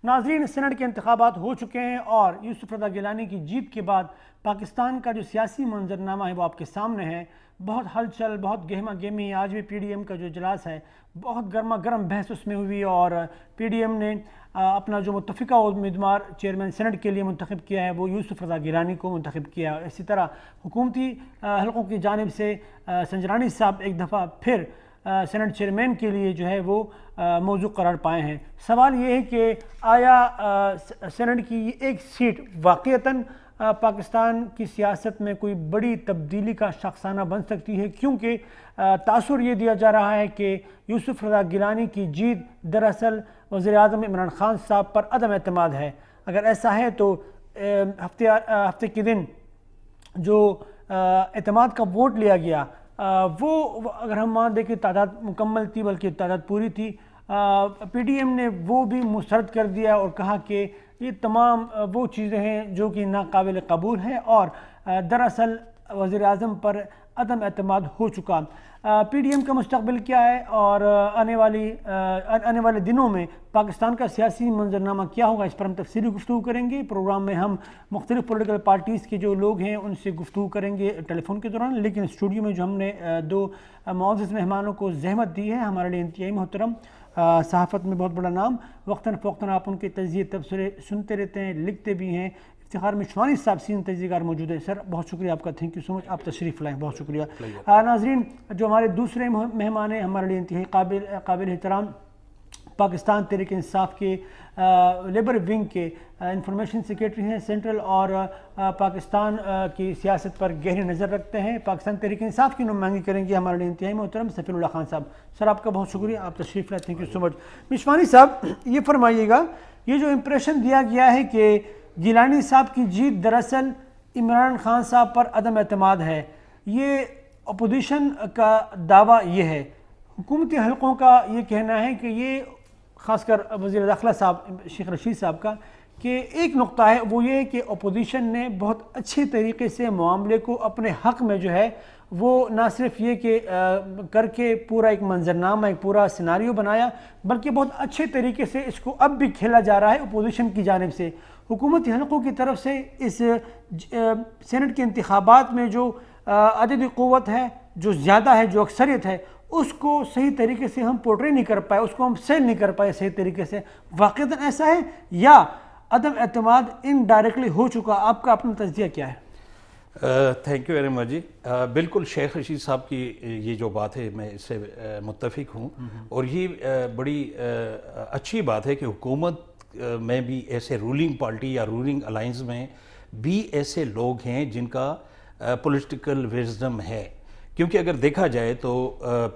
ناظرین، سینٹ کے انتخابات ہو چکے ہیں اور یوسف رضا گیلانی کی جیت کے بعد پاکستان کا جو سیاسی منظرنامہ ہے وہ آپ کے سامنے ہے۔ بہت ہلچل، بہت گہما گہمی، آج بھی پی ڈی ایم کا جو اجلاس ہے بہت گرما گرم بحث اس میں ہوئی اور پی ڈی ایم نے اپنا جو متفقہ امیدوار چیئرمین سینٹ کے لیے منتخب کیا ہے وہ یوسف رضا گیلانی کو منتخب کیا ہے۔ اسی طرح حکومتی حلقوں کی جانب سے سنجرانی صاحب ایک دفعہ پھر سینٹ چیئرمین کے لیے جو ہے وہ موضوع قرار پائے ہیں۔ سوال یہ ہے کہ آیا سینٹ کی یہ ایک سیٹ واقعتاً پاکستان کی سیاست میں کوئی بڑی تبدیلی کا شاخسانہ بن سکتی ہے، کیونکہ تاثر یہ دیا جا رہا ہے کہ یوسف رضا گیلانی کی جیت دراصل وزیر اعظم عمران خان صاحب پر عدم اعتماد ہے۔ اگر ایسا ہے تو ہفتے کے دن جو اعتماد کا ووٹ لیا گیا وہ اگر ہم مان دیں کہ تعداد مکمل تھی بلکہ تعداد پوری تھی، پی ڈی ایم نے وہ بھی مسترد کر دیا اور کہا کہ یہ تمام وہ چیزیں ہیں جو کہ ناقابل قبول ہیں اور دراصل وزیر اعظم پر عدم اعتماد ہو چکا۔ پی ڈی ایم کا مستقبل کیا ہے اور آنے والے دنوں میں پاکستان کا سیاسی منظرنامہ کیا ہوگا، اس پر ہم تفصیلی گفتگو کریں گے۔ پروگرام میں ہم مختلف پولیٹیکل پارٹیز کے جو لوگ ہیں ان سے گفتگو کریں گے ٹیلی فون کے دوران، لیکن اسٹوڈیو میں جو ہم نے دو معزز مہمانوں کو زحمت دی ہے ہمارے لیے انتہائی محترم، صحافت میں بہت بڑا نام، وقتاً فوقتاً آپ ان کے تجزیے تبصرے سنتے رہتے ہیں، لکھتے بھی ہیں۔ افتخار مشوانی صاحب سین تجزیہ کار موجود ہے۔ سر بہت شکریہ آپ کا، تھینک یو سو مچ، آپ تشریف لائیں، بہت شکریہ۔ ناظرین، جو ہمارے دوسرے مہمان ہیں ہمارے لیے انتہائی قابل احترام، پاکستان تحریک انصاف کے لیبر ونگ کے انفارمیشن سیکریٹری ہیں سینٹرل اور پاکستان کی سیاست پر گہری نظر رکھتے ہیں، پاکستان تحریک انصاف کی نمائندگی کریں گے ہمارے لیے انتہائی محترم سفیر اللہ خان صاحب۔ سر آپ کا بہت شکریہ، آپ تشریف لائیں، تھینک یو سو مچ۔ مشوانی صاحب یہ فرمائیے گا، یہ جو امپریشن دیا گیا ہے کہ گیلانی صاحب کی جیت دراصل عمران خان صاحب پر عدم اعتماد ہے، یہ اپوزیشن کا دعویٰ یہ ہے، حکومتی حلقوں کا یہ کہنا ہے کہ یہ خاص کر وزیر داخلہ صاحب شیخ رشید صاحب کا کہ ایک نقطہ ہے وہ یہ ہے کہ اپوزیشن نے بہت اچھے طریقے سے معاملے کو اپنے حق میں جو ہے وہ نہ صرف یہ کہ کر کے پورا ایک منظرنامہ ایک پورا سیناریو بنایا، بلکہ بہت اچھے طریقے سے اس کو اب بھی کھیلا جا رہا ہے اپوزیشن کی جانب سے۔ حکومتی حلقوں کی طرف سے اس سینٹ کے انتخابات میں جو عددی قوت ہے، جو زیادہ ہے، جو اکثریت ہے، اس کو صحیح طریقے سے ہم پورٹری نہیں کر پائے، اس کو ہم سیل نہیں کر پائے صحیح طریقے سے۔ واقعتاً ایسا ہے یا عدم اعتماد انڈائریکٹلی ہو چکا؟ آپ کا اپنا تجزیہ کیا ہے؟ تھینک یو ویری مچ جی۔ بالکل شیخ رشید صاحب کی یہ جو بات ہے میں اس سے متفق ہوں، اور یہ بڑی اچھی بات ہے کہ حکومت میں بھی ایسے رولنگ پارٹی یا رولنگ الائنس میں بھی ایسے لوگ ہیں جن کا پولیٹیکل وزڈم ہے، کیونکہ اگر دیکھا جائے تو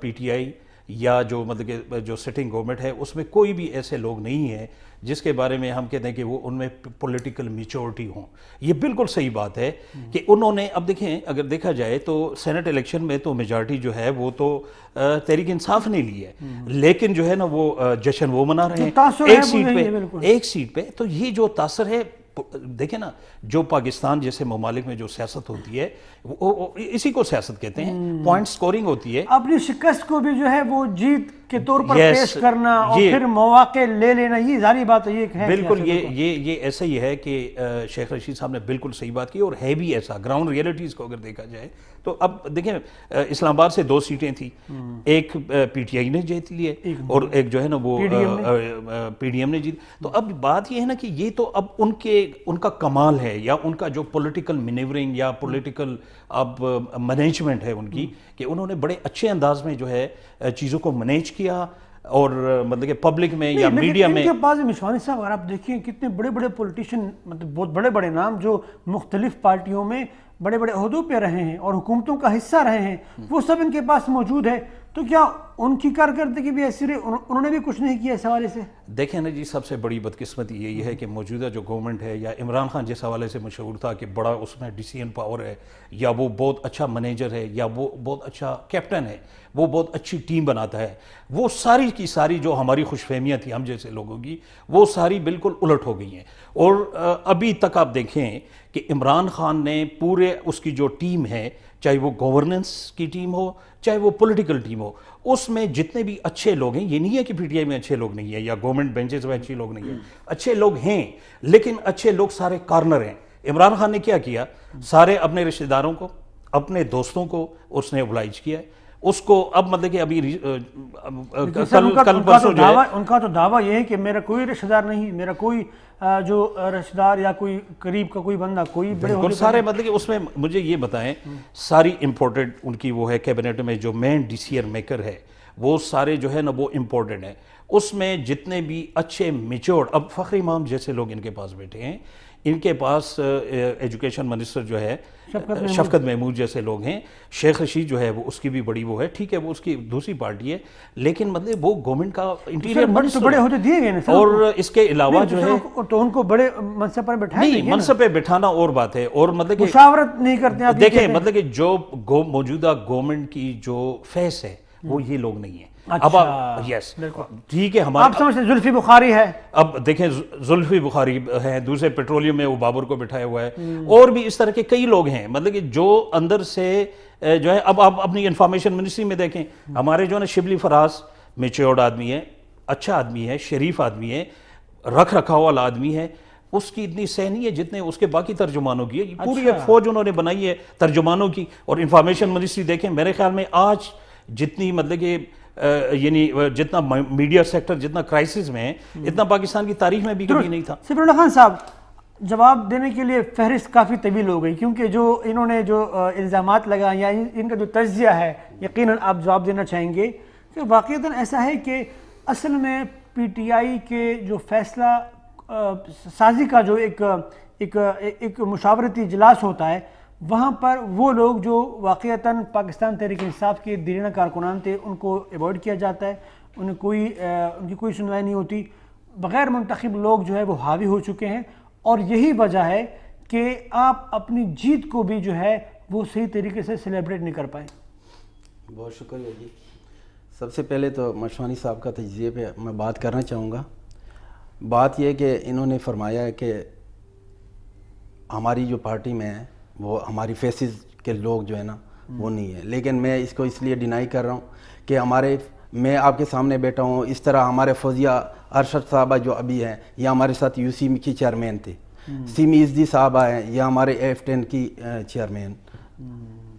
پی ٹی آئی یا جو مطلب کہ جو سٹنگ گورنمنٹ ہے اس میں کوئی بھی ایسے لوگ نہیں ہیں جس کے بارے میں ہم کہتے ہیں کہ وہ ان میں پولیٹیکل میچورٹی ہوں۔ یہ بالکل صحیح بات ہے کہ انہوں نے، اب دیکھیں اگر دیکھا جائے تو سینٹ الیکشن میں تو میجارٹی جو ہے وہ تو تحریک انصاف نے لی ہے، لیکن جو ہے نا وہ جشن وہ منا رہے ہیں ایک سیٹ پہ۔ تو یہ جو تاثر ہے، دیکھیں نا، جو پاکستان جیسے ممالک میں جو سیاست ہوتی ہے اسی کو سیاست کہتے ہیں، پوائنٹ سکورنگ ہوتی ہے، اپنی شکست کو بھی جو ہے وہ جیت کے طور پر پیش کرنا اور پھر مواقع لے لینا، یہ ظاہری بات ہے۔ بالکل یہ ایسا ہی ہے کہ شیخ رشید صاحب نے بالکل صحیح بات کی، اور ہے بھی ایسا گراؤنڈ ریئلٹیز کو اگر دیکھا جائے تو۔ اب دیکھیں اسلام آباد سے 2 سیٹیں تھیں، ایک پی ٹی آئی نے جیت لی ہے اور ایک جو ہے نا وہ پی ڈی ایم نے جیت۔ تو اب بات یہ ہے نا کہ یہ تو اب ان کا کمال ہے، یا ان کا جو پولیٹیکل مینیورنگ یا پولیٹیکل اب مینجمنٹ ہے ان کی، کہ انہوں نے بڑے اچھے انداز میں جو ہے چیزوں کو مینیج کیا، اور مطلب کہ پبلک میں یا میڈیا میں۔ ان کے پاس مشوانی صاحب اگر آپ دیکھیں کتنے بڑے بڑے پولیٹیشین، مطلب بہت بڑے بڑے نام جو مختلف پارٹیوں میں بڑے بڑے عہدوں پہ رہے ہیں اور حکومتوں کا حصہ رہے ہیں، وہ سب ان کے پاس موجود ہے، تو کیا ان کی کارکردگی بھی ایسی رہی؟ انہوں نے بھی کچھ نہیں کیا اس حوالے سے؟ دیکھیں نا جی، سب سے بڑی بدقسمتی یہی ہے کہ موجودہ جو گورنمنٹ ہے، یا عمران خان جس حوالے سے مشہور تھا کہ بڑا اس میں ڈیسیژن پاور ہے، یا وہ بہت اچھا مینیجر ہے، یا وہ بہت اچھا کیپٹن ہے، وہ بہت اچھی ٹیم بناتا ہے، وہ ساری کی ساری جو ہماری خوش فہمیاں تھیں ہم جیسے لوگوں کی، وہ ساری بالکل الٹ ہو گئی ہیں۔ اور ابھی تک آپ دیکھیں کہ عمران خان نے پورے اس کی جو ٹیم ہے، چاہے وہ گورننس کی ٹیم ہو چاہے وہ پولیٹیکل ٹیم ہو، اس میں جتنے بھی اچھے لوگ ہیں، یہ نہیں ہے کہ پی ٹی آئی میں اچھے لوگ نہیں ہیں یا گورنمنٹ بینچز میں اچھے لوگ نہیں ہیں، اچھے لوگ ہیں، لیکن اچھے لوگ سارے کارنر ہیں۔ عمران خان نے کیا کیا، سارے اپنے رشتہ داروں کو، اپنے دوستوں کو اس نے اوبلائج کیا ہے، اس کو اب مطلب کہ ابھی کل پرسوں جو ہے ان کا تو دعویٰ یہ ہے کہ میرا کوئی رشتہ دار نہیں، میرا کوئی جو رشتہ دار یا کوئی قریب کا کوئی بندہ کوئی بڑے بالکل سارے مطلب کہ اس میں مجھے یہ بتائیں ساری امپورٹنٹ ان کی وہ ہے کیبنٹ میں جو مین ڈیسیژن میکر ہے وہ سارے جو ہے نا وہ امپورٹنٹ ہیں، اس میں جتنے بھی اچھے میچورڈ، اب فخر امام جیسے لوگ ان کے پاس بیٹھے ہیں، ان کے پاس ایجوکیشن منسٹر جو ہے شفقت محمود جیسے لوگ ہیں، شیخ رشید جو ہے وہ اس کی بھی بڑی وہ ہے، ٹھیک ہے وہ اس کی دوسری پارٹی ہے، لیکن مطلب وہ گورنمنٹ کا انٹیریئر منسٹر بڑے عہدے دیے گئے ہیں اور اس کے علاوہ جو ہے تو ان کو بڑے منصب پر بٹھائیں نہیں، منصب پہ بٹھانا اور بات ہے، اور مطلب کہ مشاورت نہیں کرتے آپ دیکھیں مطلب کہ جو موجودہ گورنمنٹ کی جو فیس ہے وہ یہ لوگ نہیں ہیں۔ اب یس ٹھیک ہے، ہمارے آپ سمجھتے ہیں زلفی بخاری ہے، اب دیکھیں زلفی بخاری ہے، دوسرے پیٹرولیم میں وہ بابر کو بٹھایا ہوا ہے، اور بھی اس طرح کے کئی لوگ ہیں مطلب کہ جو اندر سے جو ہے، اب آپ اپنی انفارمیشن منسٹری میں دیکھیں ہمارے جو ہے نا شبلی فراز میچورڈ آدمی ہے، اچھا آدمی ہے، شریف آدمی ہے، رکھ رکھا والا آدمی ہے، اس کی اتنی سہ نہیں ہے جتنے اس کے باقی ترجمانوں کی ہے، پوری ایک فوج انہوں نے بنائی ہے ترجمانوں کی، اور انفارمیشن منسٹری دیکھیں میرے خیال میں آج جتنی مطلب کہ یعنی جتنا میڈیا سیکٹر جتنا کرائسس میں ہے اتنا پاکستان کی تاریخ میں بھی کبھی نہیں تھا۔ سفیر اللہ خان صاحب، جواب دینے کے لیے فہرست کافی طویل ہو گئی، کیونکہ جو انہوں نے جو الزامات لگائے یا ان کا جو تجزیہ ہے یقیناً آپ جواب دینا چاہیں گے کہ واقعتاً ایسا ہے کہ اصل میں پی ٹی آئی کے جو فیصلہ سازی کا جو ایک مشاورتی اجلاس ہوتا ہے، وہاں پر وہ لوگ جو واقعتاً پاکستان تحریک انصاف کے دیرینہ کارکنان تھے ان کو ایوائڈ کیا جاتا ہے، ان کی کوئی سنوائی نہیں ہوتی، بغیر منتخب لوگ جو ہے وہ حاوی ہو چکے ہیں، اور یہی وجہ ہے کہ آپ اپنی جیت کو بھی جو ہے وہ صحیح طریقے سے سیلیبریٹ نہیں کر پائیں۔ بہت شکریہ جی۔ سب سے پہلے تو مشوانی صاحب کا تجزیے پہ میں بات کرنا چاہوں گا۔ بات یہ کہ انہوں نے فرمایا ہے کہ ہماری جو پارٹی میں ہے وہ ہماری فیسز کے لوگ جو ہے نا وہ نہیں ہے، لیکن میں اس کو اس لیے ڈینائی کر رہا ہوں کہ میں آپ کے سامنے بیٹھا ہوں، اس طرح ہمارے فوزیہ ارشد صاحبہ جو ابھی ہیں یہ ہمارے ساتھ یو سی کی چیئرمین تھے، سیمی عزدی صاحبہ ہیں یہ ہمارے F10 کی چیئرمین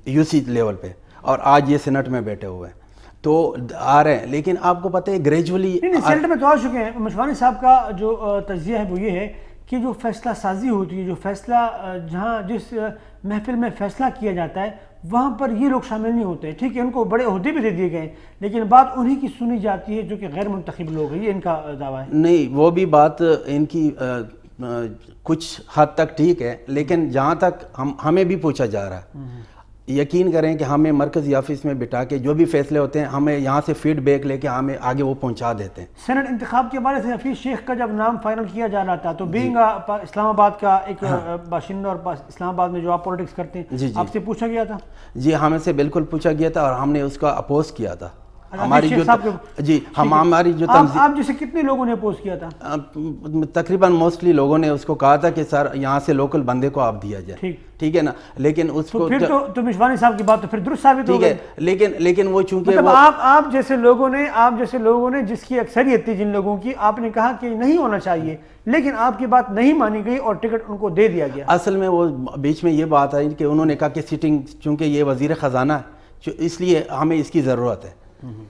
یو سی لیول پہ، اور آج یہ سینٹ میں بیٹھے ہوئے ہیں تو آ رہے ہیں، لیکن آپ کو پتہ ہے گریجولی سینٹ میں تو آ چکے ہیں۔ مشوانی صاحب کا جو تجزیہ ہے وہ یہ ہے کہ جو فیصلہ سازی ہوتی ہے، جو فیصلہ جہاں جس محفل میں فیصلہ کیا جاتا ہے وہاں پر یہ لوگ شامل نہیں ہوتے، ٹھیک ہے، ان کو بڑے عہدے بھی دے دیے گئے، لیکن بات انہی کی سنی جاتی ہے جو کہ غیر منتخب لوگ ہیں، یہ ان کا دعویٰ ہے۔ نہیں، وہ بھی بات ان کی کچھ حد تک ٹھیک ہے، لیکن جہاں تک ہمیں بھی پوچھا جا رہا ہے، یقین کریں کہ ہمیں مرکزی آفس میں بٹھا کے جو بھی فیصلے ہوتے ہیں ہمیں یہاں سے فیڈ بیک لے کے ہمیں آگے وہ پہنچا دیتے ہیں۔ سینٹ انتخاب کے بارے سے حفیظ شیخ کا جب نام فائنل کیا جا رہا تھا تو بینگ اسلام آباد کا ایک باشندہ اور اسلام آباد میں جو آپ پولیٹکس کرتے ہیں آپ سے پوچھا گیا تھا؟ جی ہمیں سے بالکل پوچھا گیا تھا اور ہم نے اس کا اپوز کیا تھا۔ ہماری جو آپ جیسے کتنے لوگوں نے اپوز کیا تھا؟ تقریباً موسٹلی لوگوں نے اس کو کہا تھا کہ سر یہاں سے لوکل بندے کو آپ دیا جائے، ٹھیک ہے نا، لیکن اس کو پھر تو مشوانی صاحب کی بات تو پھر درست ثابت ہو گئی، لیکن وہ چونکہ آپ جیسے لوگوں نے جس کی اکثریت تھی جن لوگوں کی، آپ نے کہا کہ نہیں ہونا چاہیے، لیکن آپ کی بات نہیں مانی گئی اور ٹکٹ ان کو دے دیا گیا۔ اصل میں وہ بیچ میں یہ بات آئی کہ انہوں نے کہا کہ سٹنگ چونکہ یہ وزیر خزانہ ہے اس لیے ہمیں اس کی ضرورت ہے،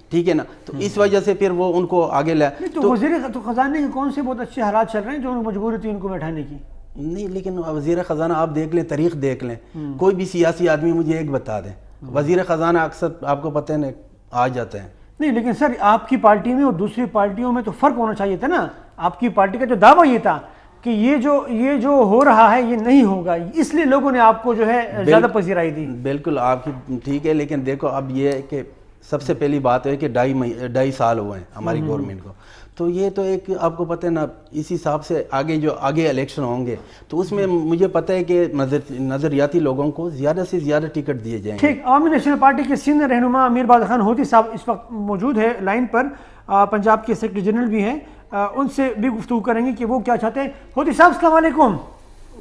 ٹھیک ہے نا، تو اس وجہ سے پھر وہ ان کو آگے لے تو وزیر خزانے کے کون سے بہت اچھے حالات چل رہے ہیں جو مجبوری تھی ان کو بیٹھانے کی؟ نہیں، لیکن وزیر خزانہ آپ دیکھ لیں، تاریخ دیکھ لیں، کوئی بھی سیاسی آدمی مجھے ایک بتا دیں، وزیر خزانہ اکثر آپ کو پتہ ہے آ جاتے ہیں۔ نہیں، لیکن سر آپ کی پارٹی میں اور دوسری پارٹیوں میں تو فرق ہونا چاہیے تھا نا، آپ کی پارٹی کا جو دعویٰ یہ تھا کہ یہ جو ہو رہا ہے یہ نہیں ہوگا، اس لیے لوگوں نے آپ کو جو ہے زیادہ پذیرائی دی۔ بالکل آپ کی ٹھیک ہے، لیکن دیکھو اب یہ ہے کہ سب سے پہلی بات ہے کہ 2.5 سال ہوئے ہیں ہماری گورنمنٹ کو، تو یہ تو ایک آپ کو پتہ ہے نا، اس حساب سے آگے الیکشن ہوں گے تو اس میں مجھے پتہ ہے کہ نظریاتی لوگوں کو زیادہ سے زیادہ ٹکٹ دیے جائیں گے۔ ٹھیک، عوامی نیشنل پارٹی کے سینئر رہنما امیر بہادر خان ہوتی صاحب اس وقت موجود ہے لائن پر، پنجاب کے سیکرٹری جنرل بھی ہیں، ان سے بھی گفتگو کریں گے کہ وہ کیا چاہتے ہیں۔ ہوتی صاحب السلام علیکم۔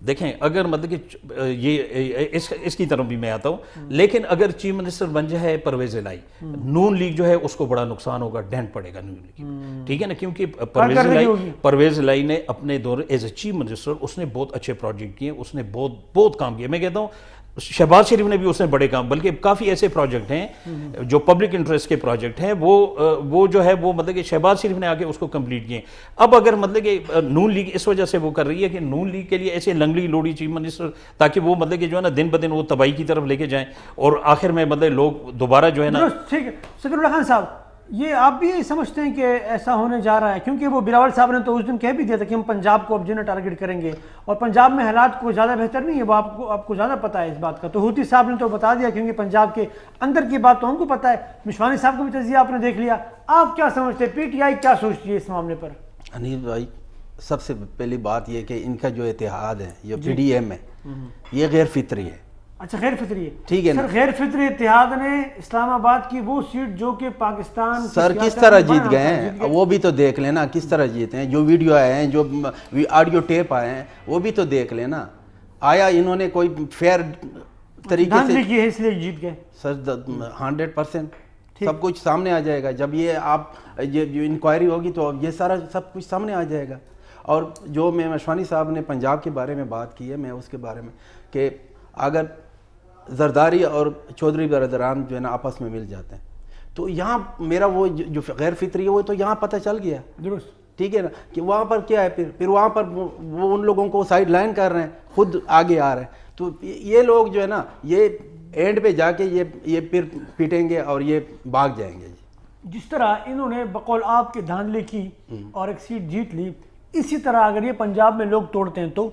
دیکھیں اگر مطلب کہ یہ اس کی طرف بھی میں آتا ہوں، لیکن اگر چیف منسٹر بن جائے پرویز الہی، نون لیگ جو ہے اس کو بڑا نقصان ہوگا، ڈینٹ پڑے گا نون لیگ، ٹھیک ہے نا، کیونکہ پرویز الہی نے اپنے دور ایز اے چیف منسٹر اس نے بہت اچھے پروجیکٹ کیے، اس نے بہت کام کیا. میں کہتا ہوں شہباز شریف نے بھی اس نے بڑے کام، بلکہ کافی ایسے پروجیکٹ ہیں جو پبلک انٹرسٹ کے پروجیکٹ ہیں، وہ جو ہے وہ مطلب کہ شہباز شریف نے آ کے اس کو کمپلیٹ کیے. اب اگر مطلب کہ نون لیگ اس وجہ سے وہ کر رہی ہے کہ نون لیگ کے لیے ایسے لنگڑی لوڑی چیف منسٹر تاکہ وہ مطلب کہ جو ہے نا دن بدن وہ تباہی کی طرف لے کے جائیں اور آخر میں مطلب لوگ دوبارہ جو ہے نا. ٹھیک ہے سفیر اللہ خان صاحب، یہ آپ بھی سمجھتے ہیں کہ ایسا ہونے جا رہا ہے؟ کیونکہ وہ بلاول صاحب نے تو اس دن کہہ بھی دیا تھا کہ ہم پنجاب کو اب جو ہے ٹارگٹ کریں گے، اور پنجاب میں حالات کو زیادہ بہتر نہیں ہے، وہ آپ کو زیادہ پتہ ہے اس بات کا. تو ہوتی صاحب نے تو بتا دیا، کیونکہ پنجاب کے اندر کی بات تو ہم کو پتہ ہے. مشوانی صاحب کو بھی تجزیہ آپ نے دیکھ لیا. آپ کیا سمجھتے ہیں، پی ٹی آئی کیا سوچتی ہے اس معاملے پر؟ حنیف بھائی، سب سے پہلی بات یہ کہ ان کا جو اتحاد ہے، جو پی ڈی ایم ہے، یہ غیر فطری ہے. اچھا غیر فطری ہے، ٹھیک ہے نا. سر غیر فطری اتحاد نے اسلام آباد کی وہ سیٹ جو کہ پاکستان سر کس طرح جیت گئے ہیں وہ بھی تو دیکھ لینا، کس طرح جیتے ہیں. جو ویڈیو آئے ہیں، جو آڈیو ٹیپ آئے ہیں، وہ بھی تو دیکھ لینا. آیا انہوں نے کوئی فیئر طریقے سے کی ہے اس لیے جیت گئے؟ سر 100% سب کچھ سامنے آ جائے گا. جب یہ جو انکوائری ہوگی تو یہ سارا سب کچھ سامنے آ جائے گا. اور جو میں مشوانی صاحب نے پنجاب کے بارے میں بات کی ہے، میں اس کے بارے میں کہ اگر زرداری اور چودھری برادران جو ہے نا آپس میں مل جاتے ہیں تو یہاں میرا وہ جو غیر فطری ہے وہ تو یہاں پتہ چل گیا. درست، ٹھیک ہے نا، کہ وہاں پر کیا ہے، پھر وہاں پر وہ ان لوگوں کو سائڈ لائن کر رہے ہیں، خود آگے آ رہے ہیں. تو یہ لوگ جو ہے نا یہ اینڈ پہ جا کے یہ پھر پیٹیں گے اور یہ بھاگ جائیں گے. جس طرح انہوں نے بقول آپ کے دھاندلی کی اور ایک سیٹ جیت لی، اسی طرح اگر یہ پنجاب میں لوگ توڑتے ہیں تو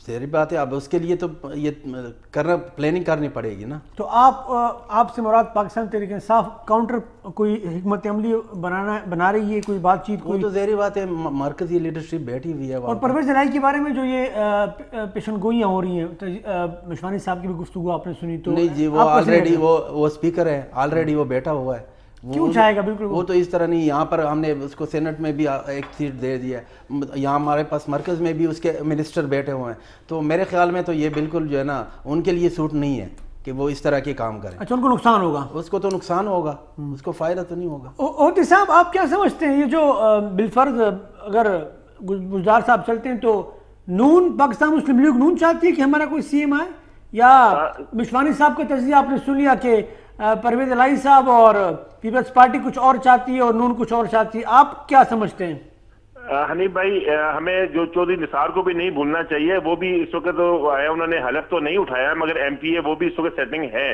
سہری بات ہے. اب اس کے لیے تو یہ پلاننگ کرنی پڑے گی نا. تو آپ سے مراد پاکستان تحریک انصاف کاؤنٹر کوئی حکمت عملی بنا رہی ہے، کوئی بات چیت؟ وہ تو ظاہری بات ہے، مرکزی لیڈرشپ بیٹھی ہوئی ہے. اور پرویز الہی کے بارے میں جو یہ پیشن گوئیاں ہو رہی ہیں، مشوانی صاحب کی بھی گفتگو آپ نے سنی تو نہیں جی، وہ آلریڈی وہ اسپیکر ہے، آلریڈی وہ بیٹھا ہوا ہے. کیوں چاہے گا؟ بالکل وہ تو اس طرح نہیں. یہاں پر ہم نے اس کو سینٹ میں بھی ایک سیٹ دے دیا ہے، یہاں ہمارے پاس مرکز میں بھی اس کے منسٹر بیٹھے ہوئے ہیں. تو میرے خیال میں تو یہ بالکل جو ہے نا ان کے لیے سوٹ نہیں ہے کہ وہ اس طرح کے کام کریں. اچھا، ان کو نقصان ہوگا؟ اس کو تو نقصان ہوگا، اس کو فائدہ تو نہیں ہوگا. اوتی صاحب آپ کیا سمجھتے ہیں، یہ جو بالفرض اگر گلزار صاحب چلتے ہیں تو نون پاکستان مسلم لیگ نون چاہتی ہے کہ ہمارا کوئی سی ایم آئے، یا مشوانی صاحب کا تجزیہ آپ نے سن لیا کہ پرویز الہی صاحب اور پیپلز پارٹی کچھ اور چاہتی ہے اور نون کچھ اور چاہتی ہے؟ آپ کیا سمجھتے ہیں؟ حنیف بھائی، ہمیں جو چودھری نثار کو بھی نہیں بھولنا چاہیے. وہ بھی اس وقت آیا، انہوں نے حلف تو نہیں اٹھایا مگر ایم پی ہے، وہ بھی اس وقت سیٹنگ ہے.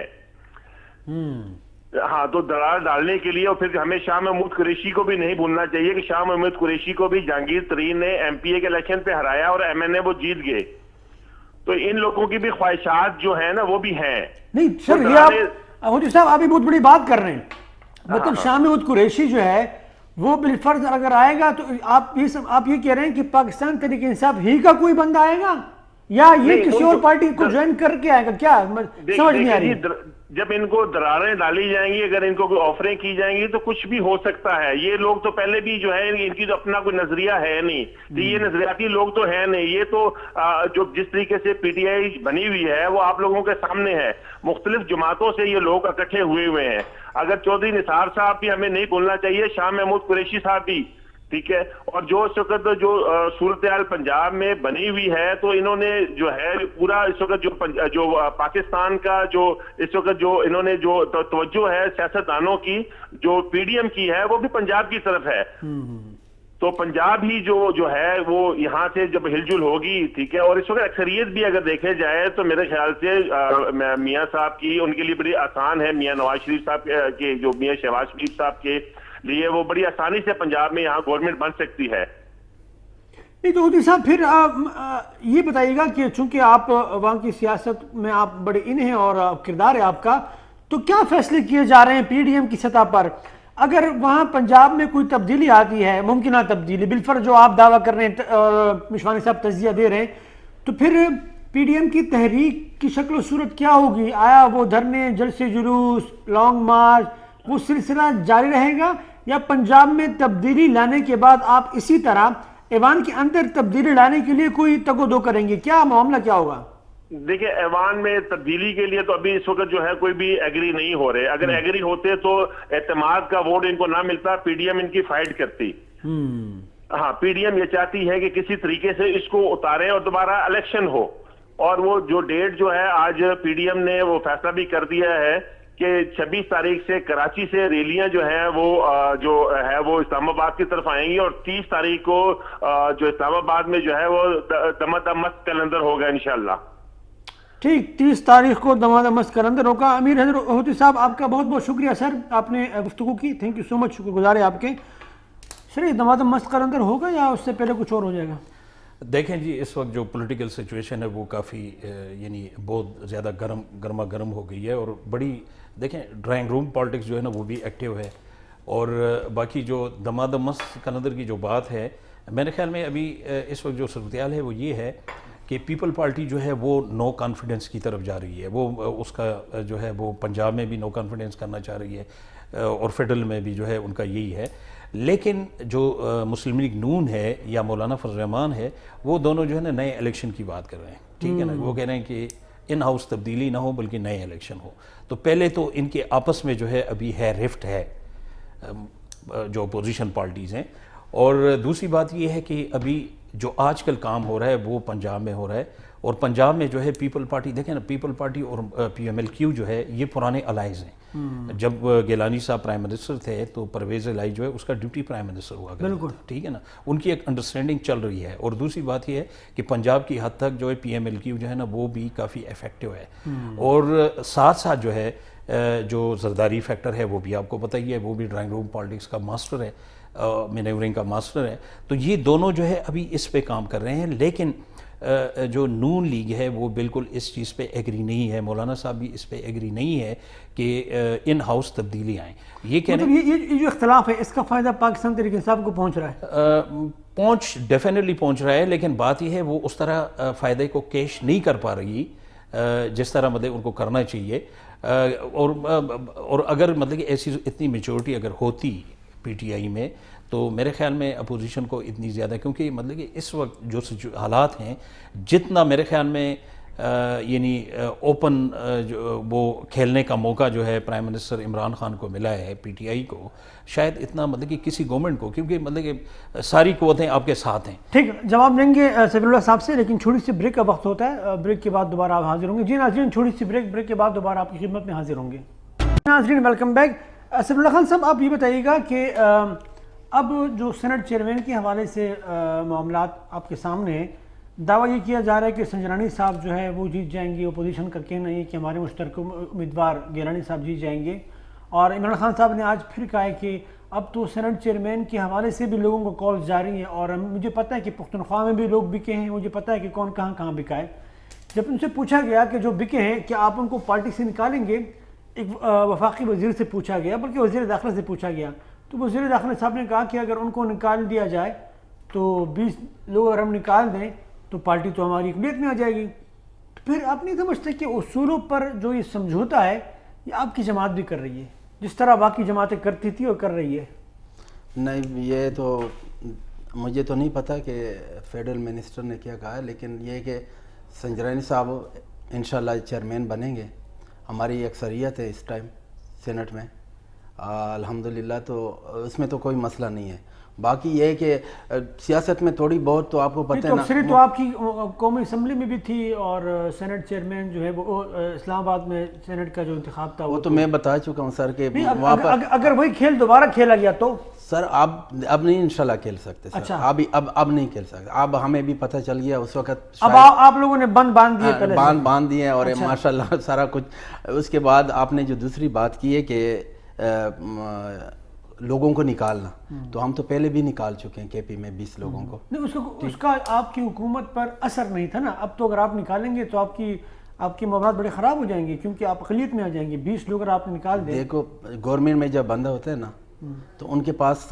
ہاں، تو درار ڈالنے کے لیے. اور پھر ہمیں شاہ محمود قریشی کو بھی نہیں بھولنا چاہیے کہ شاہ محمود قریشی کو بھی جہانگیر ترین نے ایم پی اے کے الیکشن پہ ہرایا اور ایم این اے وہ جیت گئے. تو ان لوگوں کی بھی خواہشات جو ہیں نا وہ بھی ہیں. نہیں سر، یہ آپ صاحب آپ بہت بڑی بات کر رہے ہیں. مطلب شاہ محمود قریشی جو ہے وہ بالفرض اگر آئے گا تو آپ یہ کہہ رہے ہیں کہ پاکستان تحریک انصاف ہی کا کوئی بندہ آئے گا یا یہ کسی اور پارٹی کو جوائن کر کے آئے گا؟ کیا سمجھ نہیں آ رہی. جب ان کو دراریں ڈالی جائیں گی، اگر ان کو کوئی آفریں کی جائیں گی تو کچھ بھی ہو سکتا ہے. یہ لوگ تو پہلے بھی جو ہے ان کی تو اپنا کوئی نظریہ ہے نہیں، یہ نظریاتی لوگ تو ہیں نہیں. یہ تو جو جس طریقے سے پی ٹی آئی بنی ہوئی ہے وہ آپ لوگوں کے سامنے ہے. مختلف جماعتوں سے یہ لوگ اکٹھے ہوئے ہیں. اگر چودھری نثار صاحب بھی ہمیں نہیں بھولنا چاہیے، شاہ محمود قریشی صاحب بھی، ٹھیک ہے. اور جو اس وقت جو صورتحال پنجاب میں بنی ہوئی ہے تو انہوں نے جو ہے پورا اس وقت جو پاکستان کا جو اس وقت جو انہوں نے جو توجہ ہے سیاستدانوں کی جو پی ڈی ایم کی ہے وہ بھی پنجاب کی طرف ہے. تو پنجاب ہی جو ہے وہ یہاں سے جب ہل جل ہوگی، ٹھیک ہے. اور اس وقت اکثریت بھی اگر دیکھے جائے تو میرے خیال سے میاں صاحب کی ان کے لیے بڑی آسان ہے. میاں نواز شریف صاحب کے جو میاں شہباز شریف صاحب کے لیے وہ بڑی آسانی سے پنجاب میں یہاں گورنمنٹ بن سکتی ہے. نہیں تو اوتی صاحب پھر یہ بتائیے گا کہ چونکہ آپ وہاں کی سیاست میں آپ بڑے ان ہیں اور کردار ہے آپ کا، تو کیا فیصلے کیے جا رہے ہیں پی ڈی ایم کی سطح پر؟ اگر وہاں پنجاب میں کوئی تبدیلی آتی ہے، ممکنہ تبدیلی بالفرض جو آپ دعویٰ کر رہے ہیں اور مشوانی صاحب تجزیہ دے رہے ہیں، تو پھر پی ڈی ایم کی تحریک کی شکل و صورت کیا ہوگی؟ آیا وہ دھرنے، جلسے جلوس، لانگ مارچ، وہ سلسلہ جاری رہے گا، یا پنجاب میں تبدیلی لانے کے بعد آپ اسی طرح ایوان کے اندر تبدیلی لانے کے لیے کوئی تگ و دو کریں گے، کیا معاملہ کیا ہوگا؟ دیکھیں ایوان میں تبدیلی کے لیے تو ابھی اس وقت جو ہے کوئی بھی ایگری نہیں ہو رہے. اگر ایگری ہوتے تو اعتماد کا ووٹ ان کو نہ ملتا, پی ڈی ایم ان کی فائٹ کرتی. ہاں, پی ڈی ایم یہ چاہتی ہے کہ کسی طریقے سے اس کو اتارے اور دوبارہ الیکشن ہو. اور وہ جو ڈیٹ جو ہے آج پی ڈی ایم نے وہ فیصلہ بھی کر دیا ہے کہ 26 تاریخ سے کراچی سے ریلیاں جو ہیں وہ اسلام آباد کی طرف آئیں گی, اور 30 تاریخ کو جو اسلام آباد میں جو ہے وہ دمادم مست کلندر ہوگا انشاءاللہ. ٹھیک, 30 تاریخ کو دمادم مست کلندر ہوگا. امیر حیدر ہوتی صاحب, آپ کا بہت بہت شکریہ سر, آپ نے گفتگو کی, تھینک یو سو مچ, شکر گزار ہے آپ کے. سر, یہ دمادم مست کلندر ہوگا یا اس سے پہلے کچھ اور ہو جائے گا؟ دیکھیں جی, اس وقت جو پولیٹیکل سچویشن ہے وہ کافی یعنی بہت زیادہ گرما گرم ہو گئی ہے, اور بڑی دیکھیں ڈرائنگ روم پالیٹکس جو ہے نا وہ بھی ایکٹیو ہے. اور باقی جو دمادم مست کلندر کی جو بات ہے, میرے خیال میں ابھی اس وقت جو صورتحال ہے وہ یہ ہے کہ پیپل پارٹی جو ہے وہ نو کانفیڈنس کی طرف جا رہی ہے. وہ اس کا جو ہے وہ پنجاب میں بھی نو کانفیڈنس کرنا چاہ رہی ہے, اور فیڈرل میں بھی جو ہے ان کا یہی ہے. لیکن جو مسلم لیگ نون ہے یا مولانا فضل الرحمان ہے, وہ دونوں جو ہے نا نئے الیکشن کی بات کر رہے ہیں. ٹھیک ہے نا, وہ کہہ رہے ہیں کہ ان ہاؤس تبدیلی نہ ہو بلکہ نئے الیکشن ہو. تو پہلے تو ان کے آپس میں جو ہے ابھی ہے رفٹ ہے جو اپوزیشن پارٹیز ہیں. اور دوسری بات یہ ہے کہ ابھی جو آج کل کام ہو رہا ہے وہ پنجاب میں ہو رہا ہے, اور پنجاب میں جو ہے پیپل پارٹی, دیکھیں نا پیپل پارٹی اور پی ایم ایل کیو جو ہے یہ پرانے الائز ہیں. جب گیلانی صاحب پرائم منسٹر تھے تو پرویز الہی جو ہے اس کا ڈپٹی پرائم منسٹر ہوا کرتا تھا. ٹھیک ہے نا, ان کی ایک انڈرسٹینڈنگ چل رہی ہے. اور دوسری بات یہ ہے کہ پنجاب کی حد تک جو ہے پی ایم ایل کیو جو ہے نا وہ بھی کافی افیکٹو ہے. اور ساتھ ساتھ جو ہے جو زرداری فیکٹر ہے وہ بھی آپ کو پتہ ہی ہے, وہ بھی ڈرائنگ روم پالیٹکس کا ماسٹر ہے, مینیورنگ کا ماسٹر ہے. تو یہ دونوں جو ہے ابھی اس پہ کام کر رہے ہیں. لیکن جو نون لیگ ہے وہ بالکل اس چیز پہ ایگری نہیں ہے, مولانا صاحب بھی اس پہ ایگری نہیں ہے کہ ان ہاؤس تبدیلی آئیں. یہ کہنے یہ جو اختلاف ہے اس کا فائدہ پاکستان تحریک انصاف کو پہنچ رہا ہے؟ ڈیفینیٹلی پہنچ رہا ہے, لیکن بات یہ ہے وہ اس طرح فائدے کو کیش نہیں کر پا رہی جس طرح مطلب ان کو کرنا چاہیے. اور اگر مطلب کہ ایسی اتنی میچورٹی اگر ہوتی پی ٹی آئی میں تو میرے خیال میں اپوزیشن کو اتنی زیادہ, کیونکہ مطلب کہ اس وقت جو حالات ہیں جتنا میرے خیال میں یعنی اوپن وہ کھیلنے کا موقع جو ہے پرائم منسٹر عمران خان کو ملا ہے پی ٹی آئی کو, شاید اتنا مطلب کہ کسی گورنمنٹ کو, کیونکہ مطلب کہ ساری قوتیں آپ کے ساتھ ہیں. ٹھیک, جواب دیں گے سفیر اللہ صاحب سے, لیکن چھوٹی سی بریک کا وقت ہوتا ہے, بریک کے بعد دوبارہ آپ حاضر ہوں گے. جی ناظرین, چھوٹی سی بریک کے بعد دوبارہ آپ کی خدمت میں حاضر ہوں گے. ناظرین ویلکم بیک. سفیر اللہ خان صاحب, آپ یہ بتائیے گا کہ اب جو سینٹ چیئرمین کے حوالے سے معاملات آپ کے سامنے ہیں, دعویٰ یہ کیا جا رہا ہے کہ سنجرانی صاحب جو ہے وہ جیت جائیں گے, اپوزیشن کا کہنا یہ کہ ہمارے مشترکہ امیدوار گیلانی صاحب جیت جائیں گے. اور عمران خان صاحب نے آج پھر کہا ہے کہ اب تو سینٹ چیئرمین کے حوالے سے بھی لوگوں کو کالز جاری ہیں, اور مجھے پتہ ہے کہ پختونخوا میں بھی لوگ بکے ہیں, مجھے پتہ ہے کہ کون کہاں بکا ہے. جب ان سے پوچھا گیا کہ جو بکے ہیں کیا آپ ان کو پارٹی سے نکالیں گے, ایک وفاقی وزیر سے پوچھا گیا, بلکہ وزیر داخلہ سے پوچھا گیا, تو وزیر داخلہ صاحب نے کہا کہ اگر ان کو نکال دیا جائے تو 20 لوگ اگر ہم نکال دیں تو پارٹی تو ہماری اقلیت میں آ جائے گی. پھر آپ نہیں سمجھتے کہ اصولوں پر جو یہ سمجھوتا ہے یہ آپ کی جماعت بھی کر رہی ہے, جس طرح باقی جماعتیں کرتی تھی اور کر رہی ہے؟ نہیں, یہ تو مجھے تو نہیں پتہ کہ فیڈرل منسٹر نے کیا کہا ہے, لیکن یہ کہ سنجرانی صاحب انشاءاللہ چیئرمین بنیں گے. ہماری اکثریت ہے اس ٹائم سینٹ میں الحمدللہ, تو اس میں تو کوئی مسئلہ نہیں ہے. باقی یہ ہے کہ سیاست میں تھوڑی بہت تو آپ کو پتہ ہے نا, اکثریت تو آپ کی قومی اسمبلی میں بھی تھی, اور سینٹ چیئرمین جو ہے وہ اسلام آباد میں سینٹ کا جو انتخاب تھا وہ تو میں بتا چکا ہوں سر کہ وہاں پر اگر وہی کھیل دوبارہ کھیلا گیا تو سر اب نہیں انشاءاللہ کھیل سکتے سر. اب نہیں کھیل سکتے. اب ہمیں بھی پتہ چل گیا اس وقت, اب آپ لوگوں نے باندھ دیے, پہلے باندھ دیے, اور ماشاءاللہ سارا کچھ. اس کے بعد آپ نے جو دوسری بات کی ہے کہ لوگوں کو نکالنا, تو ہم تو پہلے بھی نکال چکے ہیں کے پی میں 20 لوگوں کو. نہیں, اس کا آپ کی حکومت پر اثر نہیں تھا نا. اب تو اگر آپ نکالیں گے تو آپ کی معاملات بڑے خراب ہو جائیں گے, کیونکہ آپ اقلیت میں آ جائیں گے. 20 لوگ اگر آپ نے نکال دیں. دیکھو, گورنمنٹ میں جب بندہ ہوتا ہے نا تو ان کے پاس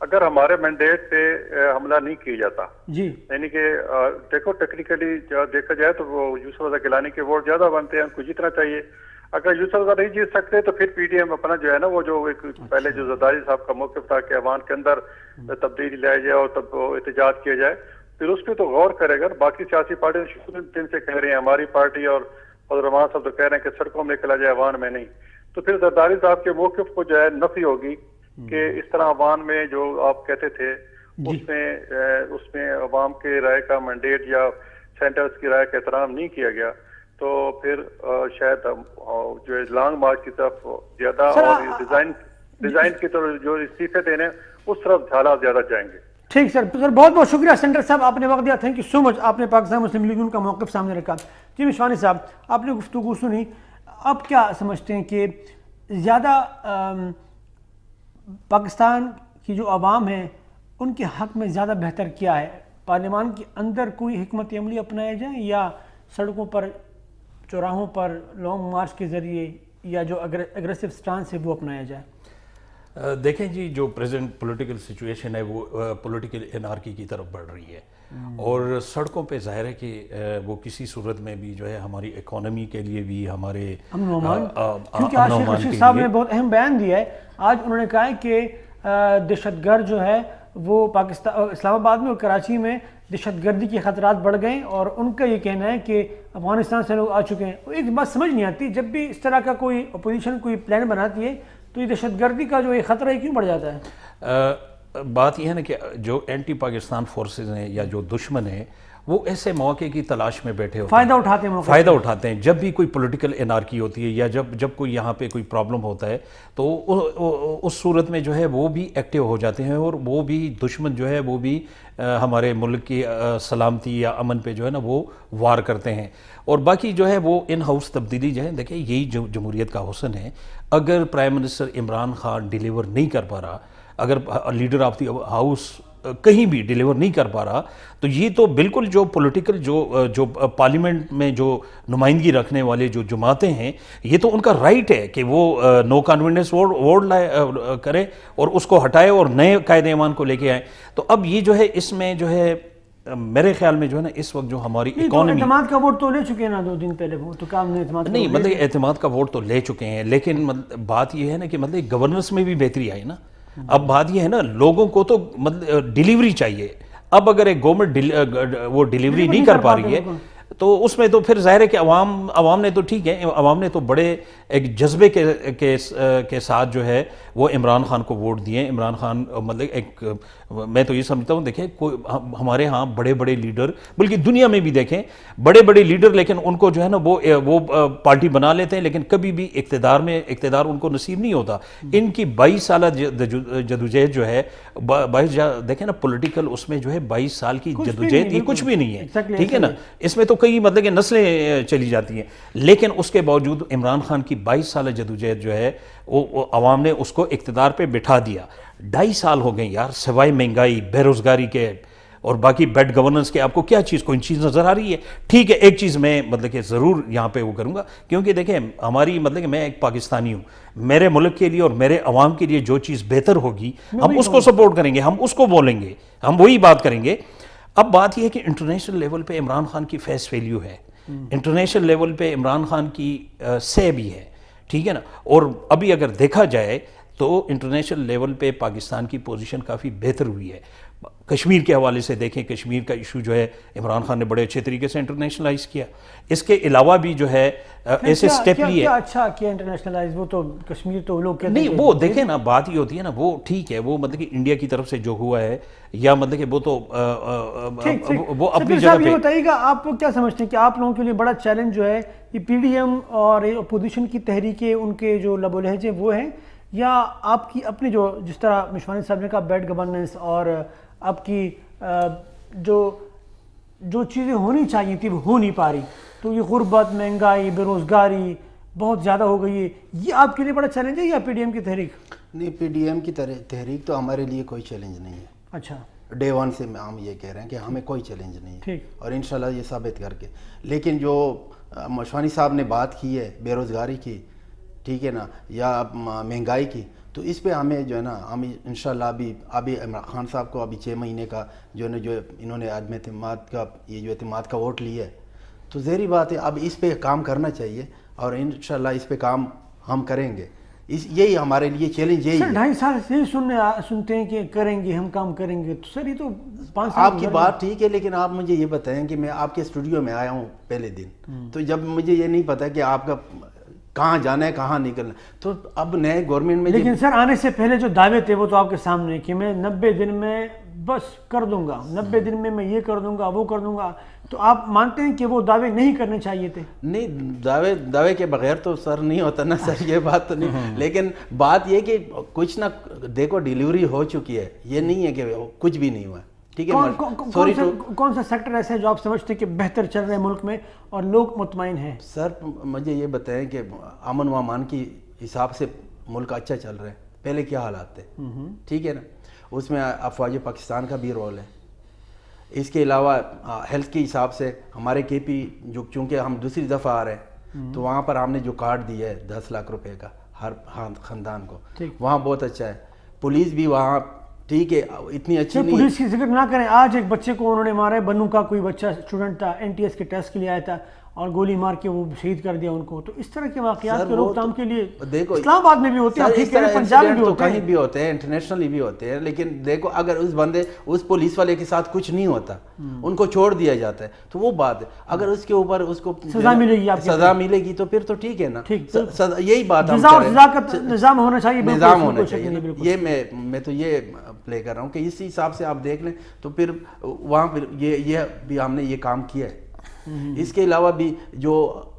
اگر ہمارے مینڈیٹ پہ حملہ نہیں کیا جاتا، جی یعنی کہ دیکھو ٹیکنیکلی دیکھا جائے تو وہ یوسف رضا گیلانی کے ووٹ زیادہ بنتے ہیں، ان کو جیتنا چاہیے. اگر یوسف رضا نہیں جیت سکتے تو پھر پی ڈی ایم اپنا جو ہے نا وہ جو ایک پہلے جو زرداری صاحب کا موقف تھا کہ عوام کے اندر تبدیلی لایا جائے اور تب احتجاج کیا جائے، پھر اس پہ تو غور کرے گا. باقی سیاسی پارٹی شروع دن سے کہہ رہی ہیں، ہماری پارٹی اور رحمان صاحب تو کہہ رہے ہیں کہ سڑکوں میں نکلا جائے، عوام میں نہیں. تو پھر زرداری صاحب کے موقف کو جو ہے نفی ہوگی کہ اس طرح عوام میں جو آپ کہتے تھے اس میں عوام کے رائے کا مینڈیٹ یا سینٹرز کی رائے کا احترام نہیں کیا گیا، تو پھر شاید جو ہے لانگ مارچ کی طرف زیادہ اور ڈیزائن کی طرف جو استعفے دینے اس طرف حالات زیادہ جائیں گے. ٹھیک سر بہت بہت شکریہ سینٹر صاحب، آپ نے وقت دیا، تھینک یو سو مچ. آپ نے پاکستان مسلم لیگ ان کا موقف سامنے رکھا. جی مشوانی صاحب، آپ نے گفتگو سنی، آپ کیا سمجھتے ہیں کہ زیادہ پاکستان کی جو عوام ہے ان کے حق میں زیادہ بہتر کیا ہے؟ پارلیمان کے اندر کوئی حکمت عملی اپنایا جائے یا سڑکوں پر چوراہوں پر لانگ مارچ کے ذریعے یا جو اگریسو سٹانس ہے وہ اپنایا جائے؟ دیکھیں جی، جو پریزنٹ پولیٹیکل سچویشن ہے وہ پولیٹیکل انارکی کی طرف بڑھ رہی ہے، اور سڑکوں پہ ظاہر ہے کہ وہ کسی صورت میں بھی جو ہے ہماری اکانومی کے لیے بھی، ہمارے امن و امان، کیونکہ آج شیخ رشید صاحب نے بہت اہم بیان دیا ہے. آج انہوں نے کہا ہے کہ دہشت گرد جو ہے وہ پاکستان اسلام آباد میں اور کراچی میں دہشت گردی کے خطرات بڑھ گئے، اور ان کا یہ کہنا ہے کہ افغانستان سے لوگ آ چکے ہیں. ایک بات سمجھ نہیں آتی، جب بھی اس طرح کا کوئی اپوزیشن کوئی پلان بناتی ہے تو یہ دہشت گردی کا جو یہ خطرہ ہے کیوں بڑھ جاتا ہے؟ بات یہ ہے نا کہ جو اینٹی پاکستان فورسز ہیں یا جو دشمن ہیں وہ ایسے موقع کی تلاش میں بیٹھے ہوتے ہیں، فائدہ اٹھاتے ہیں. جب بھی کوئی پولیٹیکل انارکی ہوتی ہے یا جب کوئی یہاں پہ کوئی پرابلم ہوتا ہے تو اس صورت میں جو ہے وہ بھی ایکٹیو ہو جاتے ہیں، اور وہ بھی دشمن جو ہے وہ بھی ہمارے ملک کی سلامتی یا امن پہ جو ہے نا وہ وار کرتے ہیں. اور باقی جو ہے وہ ان ہاؤس تبدیلی جو ہے، دیکھیں یہی جو جمہوریت کا حسن ہے. اگر prime minister Imran Khan deliver نہیں کر پا رہا، اگر لیڈر آف دی ہاؤس کہیں بھی ڈیلیور نہیں کر پا رہا، تو یہ تو بالکل جو پولیٹیکل جو پارلیمنٹ میں جو نمائندگی رکھنے والے جو جماعتیں ہیں، یہ تو ان کا رائٹ ہے کہ وہ نو کانفیڈنس ووٹ کرے اور اس کو ہٹائے اور نئے قائد ایمان کو لے کے آئے. تو اب یہ جو ہے اس میں جو ہے میرے خیال میں جو ہے نا اس وقت جو ہماری اکانومی، اعتماد کا ووٹ تو لے چکے ہیں نا 2 دن پہلے، وہ تو کام نہیں مطلب اعتماد کا ووٹ تو لے چکے ہیں، لیکن بات یہ ہے نا کہ مطلب گورننس میں بھی بہتری آئی نا. اب بات یہ ہے نا لوگوں کو تو مطلب ڈیلیوری چاہیے. اب اگر ایک گورنمنٹ وہ ڈیلیوری نہیں کر پا رہی ہے تو اس میں تو پھر ظاہر ہے کہ عوام نے تو ٹھیک ہے، عوام نے تو بڑے ایک جذبے کے ساتھ جو ہے وہ عمران خان کو ووٹ دیے. عمران خان مطلب ایک، میں تو یہ سمجھتا ہوں، دیکھیں ہمارے ہاں بڑے بڑے لیڈر، بلکہ دنیا میں بھی دیکھیں بڑے بڑے لیڈر، لیکن ان کو جو ہے نا وہ پارٹی بنا لیتے ہیں، لیکن کبھی بھی اقتدار ان کو نصیب نہیں ہوتا. ان کی 22 سالہ جدوجہد جو ہے، دیکھیں نا پولیٹیکل اس میں جو ہے 22 سال کی جدوجہد یہ کچھ بھی نہیں ہے، ٹھیک ہے نا. اس میں تو کئی مطلب کہ نسلیں چلی جاتی ہیں، لیکن اس کے باوجود عمران خان کی 22 سالہ جدوجہد جو ہے وہ عوام نے اس کو اقتدار پہ بٹھا دیا. 2.5 سال ہو گئے یار، سوائے مہنگائی، بے روزگاری کے اور باقی بیڈ گورننس کے آپ کو کیا چیز، کوئی چیز نظر آ رہی ہے؟ ٹھیک ہے، ایک چیز میں مطلب کہ ضرور یہاں پہ وہ کروں گا، کیونکہ دیکھیں ہماری مطلب کہ میں ایک پاکستانی ہوں، میرے ملک کے لیے اور میرے عوام کے لیے جو چیز بہتر ہوگی ہم اس کو سپورٹ کریں گے، ہم اس کو بولیں گے، ہم وہی بات کریں گے. اب بات یہ ہے کہ انٹرنیشنل لیول پہ عمران خان کی فیس ویلیو ہے، انٹرنیشنل لیول پہ عمران خان کی سے بھی ہے، ٹھیک ہے نا. اور ابھی اگر دیکھا جائے تو انٹرنیشنل لیول پہ پاکستان کی پوزیشن کافی بہتر ہوئی ہے. کشمیر کے حوالے سے دیکھیں، کشمیر کا ایشو جو ہے عمران خان نے بڑے اچھے طریقے سے انٹرنیشنلائز کیا. اس کے علاوہ بھی جو ہے ایسے سٹیپ لیے. کیا اچھا کیا انٹرنیشنلائز؟ وہ تو کشمیر تو لوگ کہتے ہیں نہیں، وہ دیکھیں نا بات یہ ہوتی ہے نا، وہ ٹھیک ہے، وہ مطلب کہ انڈیا کی طرف سے جو ہوا ہے یا مطلب کہ وہ تو وہ اپنی جگہ پہ. یہ بتائیے گا آپ کیا سمجھتے ہیں کہ آپ لوگوں کے لیے بڑا چیلنج جو ہے یہ پی ڈی ایم اور اپوزیشن کی تحریکیں، ان کے جو لب و لہجے وہ ہیں، یا آپ کی اپنی جو جس طرح مشوانی صاحب نے کہا بیڈ گورننس اور آپ کی جو چیزیں ہونی چاہیے تھی وہ ہو نہیں پا رہی، تو یہ غربت، مہنگائی، بے روزگاری بہت زیادہ ہو گئی ہے، یہ آپ کے لیے بڑا چیلنج ہے یا پی ڈی ایم کی تحریک؟ نہیں، پی ڈی ایم کی تحریک تو ہمارے لیے کوئی چیلنج نہیں ہے. اچھا، ڈے 1 سے ہم یہ کہہ رہے ہیں کہ ہمیں کوئی چیلنج نہیں ہے، اور انشاءاللہ یہ ثابت کر کے. لیکن جو مشوانی صاحب نے بات کی ہے بے روزگاری کی، ٹھیک ہے نا, یا مہنگائی کی, تو اس پہ ہمیں جو ہے نا, ہم انشاءاللہ ابھی عمران خان صاحب کو ابھی 6 مہینے کا جو ہے نا, جو انہوں نے عدم اعتماد کا یہ جو اعتماد کا ووٹ لیا ہے, تو ظاہری بات ہے اب اس پہ کام کرنا چاہیے, اور انشاءاللہ اس پہ کام ہم کریں گے. یہی ہمارے لیے چیلنج یہی ہے. 2.5 سال سے سنتے ہیں کہ کریں گے, ہم کام کریں گے, تو سر یہ تو 5 سال آپ کی بات ٹھیک ہے, لیکن آپ مجھے یہ بتائیں کہ میں آپ کے اسٹوڈیو میں آیا ہوں پہلے دن, تو جب مجھے یہ نہیں پتا کہ آپ کا کہاں جانا ہے کہاں نکلنا ہے, تو اب نئے گورنمنٹ میں, لیکن سر آنے سے پہلے جو دعوے تھے وہ تو آپ کے سامنے کہ میں 90 دن میں بس کر دوں گا, 90 دن میں یہ کر دوں گا وہ کر دوں گا, تو آپ مانتے ہیں کہ وہ دعوے نہیں کرنے چاہیے تھے؟ نہیں, دعوے کے بغیر تو سر نہیں ہوتا نا سر, یہ بات تو نہیں, لیکن بات یہ کہ کچھ نہ دیکھو ڈیلیوری ہو چکی ہے, یہ نہیں ہے کہ کچھ بھی نہیں ہوا. ٹھیک ہے, کون سا سیکٹر ایسا ہے جو آپ سمجھتے ہیں کہ بہتر چل رہے ہیں ملک میں اور لوگ مطمئن ہیں؟ سر مجھے یہ بتائیں کہ امن و امان کی حساب سے ملک اچھا چل رہا ہے, پہلے کیا حالات تھے, ٹھیک ہے نا, اس میں افواج پاکستان کا بھی رول ہے. اس کے علاوہ ہیلتھ کے حساب سے ہمارے کے پی جو چونکہ ہم دوسری دفعہ آ رہے ہیں, تو وہاں پر ہم نے جو کارڈ دیا ہے 10 لاکھ روپے کا ہر خاندان کو, وہاں بہت اچھا ہے. پولیس بھی وہاں ٹھیک ہے, اتنی اچھی نہیں. پولیس کی ذکر نہ کریں, آج ایک بچے کو انہوں نے مارا ہے, بنو کا کوئی بچہ اسٹوڈنٹ تھا, NTS کے ٹیسٹ کے لیے آیا تھا اور گولی مار کے وہ شہید کر دیا ان کو. تو اس طرح کے واقعات کے روک تھام کے لیے دیکھو اسلام آباد میں بھی ہوتے ہیں, پنجاب میں بھی ہوتے ہیں, کہیں بھی ہوتے ہیں, انٹرنیشنلی بھی ہوتے ہیں, لیکن دیکھو اگر اس پولیس والے کے ساتھ کچھ نہیں ہوتا, ان کو چھوڑ دیا جاتا ہے, تو وہ بات ہے. اگر اس کے اوپر اس کو سزا ملے گی تو پھر تو ٹھیک ہے نا, یہی بات نظام ہونا چاہیے, نظام ہونا چاہیے. یہ میں تو یہ پلے کر رہا ہوں کہ اسی حساب سے آپ دیکھ لیں, تو پھر وہاں پھر یہ بھی ہم نے یہ کام کیا ہے. اس کے علاوہ بھی جو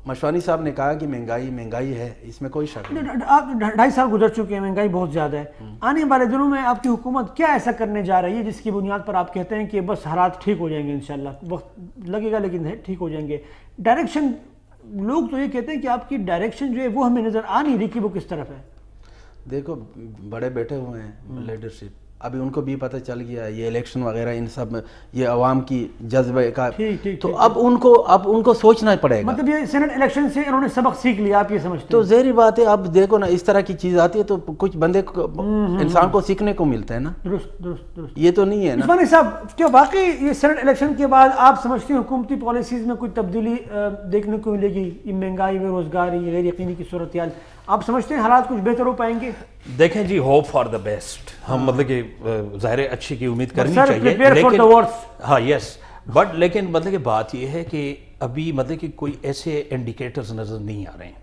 مشوانی صاحب نے کہا کہ مہنگائی ہے, اس میں کوئی شک نہیں. آپ 2.5 سال گزر چکے ہیں, مہنگائی بہت زیادہ ہے. آنے والے دنوں میں آپ کی حکومت کیا ایسا کرنے جا رہی ہے جس کی بنیاد پر آپ کہتے ہیں کہ بس حالات ٹھیک ہو جائیں گے, انشاءاللہ وقت لگے گا لیکن ٹھیک ہو جائیں گے؟ ڈائریکشن, لوگ تو یہ کہتے ہیں کہ آپ کی ڈائریکشن جو ہے وہ ہمیں نظر آ نہیں رہی کہ وہ کس طرف ہے. دیکھو بڑے بیٹھے ہوئے ہیں لیڈرشپ, ابھی ان کو بھی پتہ چل گیا یہ الیکشن وغیرہ ان سب میں یہ عوام کی جذبے کا, تو اب ان کو سوچنا پڑے گا. مطلب یہ سینٹ الیکشن سے انہوں نے سبق سیکھ لیا, آپ یہ سمجھتے ہیں؟ تو ظاہری بات ہے, اب دیکھو نا اس طرح کی چیز آتی ہے تو کچھ بندے انسان کو سیکھنے کو ملتا ہے نا. درست. یہ تو نہیں ہے نا عثمانی صاحب, کیا واقعی یہ سینٹ الیکشن کے بعد آپ سمجھتے ہیں حکومتی پالیسیز میں کوئی تبدیلی دیکھنے کو ملے گی؟ یہ مہنگائی, بے روزگاری, غیر یقینی کی صورتحال, آپ سمجھتے ہیں حالات کچھ بہتر ہو پائیں گے؟ دیکھیں جی, ہوپ فار دا بیسٹ, ہم مطلب کہ ظاہر اچھی کی امید کرنی چاہیے, ہاں یس, بٹ لیکن مطلب کہ بات یہ ہے کہ ابھی مطلب کہ کوئی ایسے انڈیکیٹرز نظر نہیں آ رہے ہیں.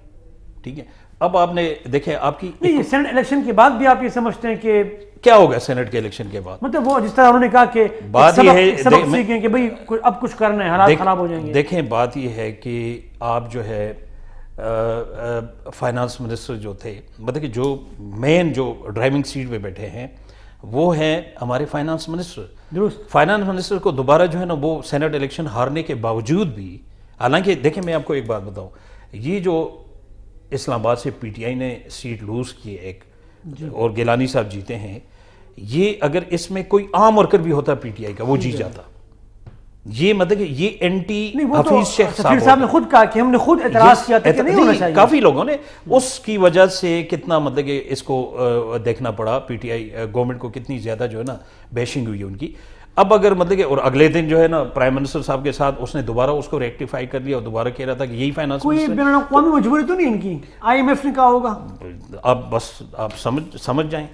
ٹھیک ہے, اب آپ نے دیکھیں آپ کی سینٹ الیکشن کے بعد بھی آپ یہ سمجھتے ہیں کہ کیا ہوگا سینٹ کے الیکشن کے بعد؟ مطلب وہ جس طرح انہوں نے کہا کہ بات یہ ہے سبق سیکھیں کہ بھئی اب کچھ کرنا ہے, حالات خراب ہو جائیں گے. دیکھیں بات یہ ہے کہ آپ جو ہے فائنانس منسٹر جو تھے, مطلب کہ جو مین جو ڈرائیونگ سیٹ پہ بیٹھے ہیں وہ ہیں ہمارے فائنانس منسٹر. درست. فائنانس منسٹر کو دوبارہ جو ہے نا وہ سینٹ الیکشن ہارنے کے باوجود بھی, حالانکہ دیکھیں میں آپ کو ایک بات بتاؤں, یہ جو اسلام آباد سے پی ٹی آئی نے سیٹ لوز کی ایک اور گیلانی صاحب جیتے ہیں, یہ اگر اس میں کوئی عام ورکر بھی ہوتا پی ٹی آئی کا وہ جیت جاتا. یہ مطلب کہ یہ اینٹی حفیظ شیخ صاحب نے خود کہا کہ ہم نے خود اعتراض کیا تھا کہ نہیں ہونا چاہیے. کافی لوگوں نے اس کی وجہ سے کتنا مطلب کہ اس کو دیکھنا پڑا, پی ٹی آئی گورنمنٹ کو کتنی زیادہ جو ہے نا بیشنگ ہوئی ان کی. اب اگر مطلب کہ اور اگلے دن جو ہے نا پرائم منسٹر صاحب کے ساتھ اس نے دوبارہ اس کو ریکٹیفائی کر لیا اور دوبارہ کہہ رہا تھا کہ یہی فائنانس کوئی بین الاقوامی مجبوری تو نہیں ان کی, IMF نے کہا ہوگا. اب بس آپ سمجھ جائیں